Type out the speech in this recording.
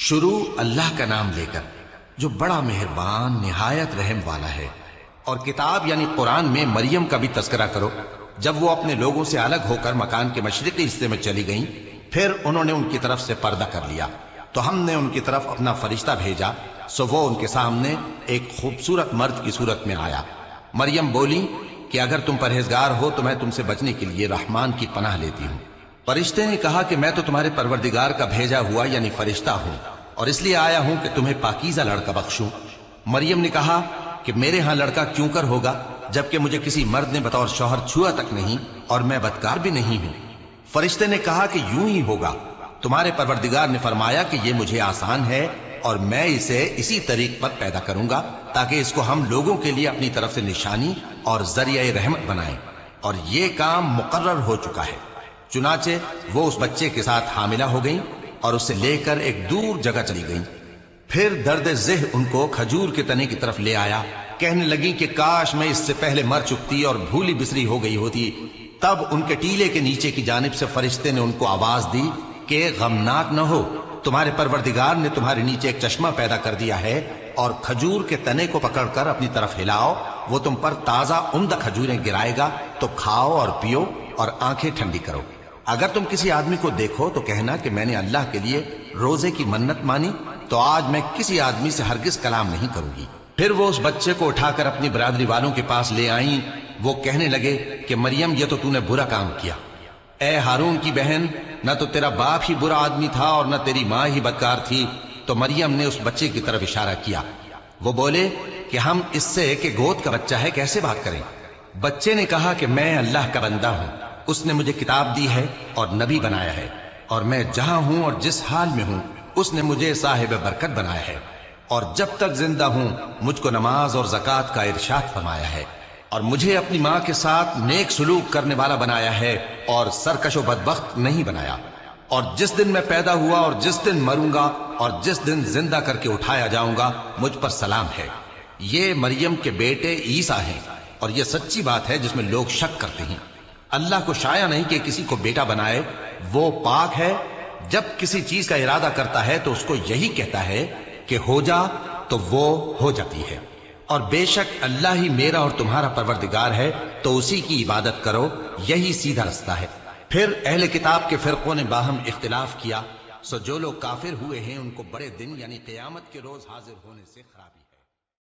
شروع اللہ کا نام لے کر جو بڑا مہربان نہایت رحم والا ہے۔ اور کتاب یعنی قرآن میں مریم کا بھی تذکرہ کرو جب وہ اپنے لوگوں سے الگ ہو کر مکان کے مشرقی حصے میں چلی گئیں، پھر انہوں نے ان کی طرف سے پردہ کر لیا تو ہم نے ان کی طرف اپنا فرشتہ بھیجا، سو وہ ان کے سامنے ایک خوبصورت مرد کی صورت میں آیا۔ مریم بولی کہ اگر تم پرہیزگار ہو تو میں تم سے بچنے کے لیے رحمان کی پناہ لیتی ہوں۔ فرشتے نے کہا کہ میں تو تمہارے پروردگار کا بھیجا ہوا یعنی فرشتہ ہوں، اور اس لیے آیا ہوں کہ تمہیں پاکیزہ لڑکا بخشوں۔ مریم نے کہا کہ میرے ہاں لڑکا کیوں کر ہوگا جبکہ مجھے کسی مرد نے بطور شوہر چھوا تک نہیں اور میں بدکار بھی نہیں ہوں۔ فرشتے نے کہا کہ یوں ہی ہوگا، تمہارے پروردگار نے فرمایا کہ یہ مجھے آسان ہے اور میں اسے اسی طریق پر پیدا کروں گا تاکہ اس کو ہم لوگوں کے لیے اپنی طرف سے نشانی اور ذریعہ رحمت بنائیں، اور یہ کام مقرر ہو چکا ہے۔ چنانچہ وہ اس بچے کے ساتھ حاملہ ہو گئیں اور اسے لے کر ایک دور جگہ چلی گئیں۔ پھر درد ذہ ان کو کھجور کے تنے کی طرف لے آیا، کہنے لگی کہ کاش میں اس سے پہلے مر چکتی اور بھولی بسری ہو گئی ہوتی۔ تب ان کے ٹیلے کے نیچے کی جانب سے فرشتے نے ان کو آواز دی کہ غمناک نہ ہو، تمہارے پروردگار نے تمہارے نیچے ایک چشمہ پیدا کر دیا ہے، اور کھجور کے تنے کو پکڑ کر اپنی طرف ہلاؤ، وہ تم پر تازہ عمدہ کھجوریں گرائے گا، تو کھاؤ اور پیو اور آنکھیں ٹھنڈی کرو۔ اگر تم کسی آدمی کو دیکھو تو کہنا کہ میں نے اللہ کے لیے روزے کی منت مانی، تو آج میں کسی آدمی سے ہرگز کلام نہیں کروں گی۔ پھر وہ اس بچے کو اٹھا کر اپنی برادری والوں کے پاس لے آئیں۔ وہ کہنے لگے کہ مریم یہ تو نے برا کام کیا، اے ہارون کی بہن، نہ تو تیرا باپ ہی برا آدمی تھا اور نہ تیری ماں ہی بدکار تھی۔ تو مریم نے اس بچے کی طرف اشارہ کیا۔ وہ بولے کہ ہم اس سے کہ گود کا بچہ ہے کیسے بات کریں؟ بچے نے کہا کہ میں اللہ کا بندہ ہوں، اس نے مجھے کتاب دی ہے اور نبی بنایا ہے، اور میں جہاں ہوں اور جس حال میں ہوں اس نے مجھے صاحب برکت بنایا ہے، اور جب تک زندہ ہوں مجھ کو نماز اور زکوٰۃ کا ارشاد فرمایا ہے، اور مجھے اپنی ماں کے ساتھ نیک سلوک کرنے والا بنایا ہے اور سرکش و بدبخت نہیں بنایا، اور جس دن میں پیدا ہوا اور جس دن مروں گا اور جس دن زندہ کر کے اٹھایا جاؤں گا مجھ پر سلام ہے۔ یہ مریم کے بیٹے عیسیٰ ہیں، اور یہ سچی بات ہے جس میں لوگ شک کرتے ہیں۔ اللہ کو شایع نہیں کہ کسی کو بیٹا بنائے، وہ پاک ہے، جب کسی چیز کا ارادہ کرتا ہے تو اس کو یہی کہتا ہے کہ ہو جا، تو وہ ہو جاتی ہے۔ اور بے شک اللہ ہی میرا اور تمہارا پروردگار ہے، تو اسی کی عبادت کرو، یہی سیدھا رستہ ہے۔ پھر اہل کتاب کے فرقوں نے باہم اختلاف کیا، سو جو لوگ کافر ہوئے ہیں ان کو بڑے دن یعنی قیامت کے روز حاضر ہونے سے خرابی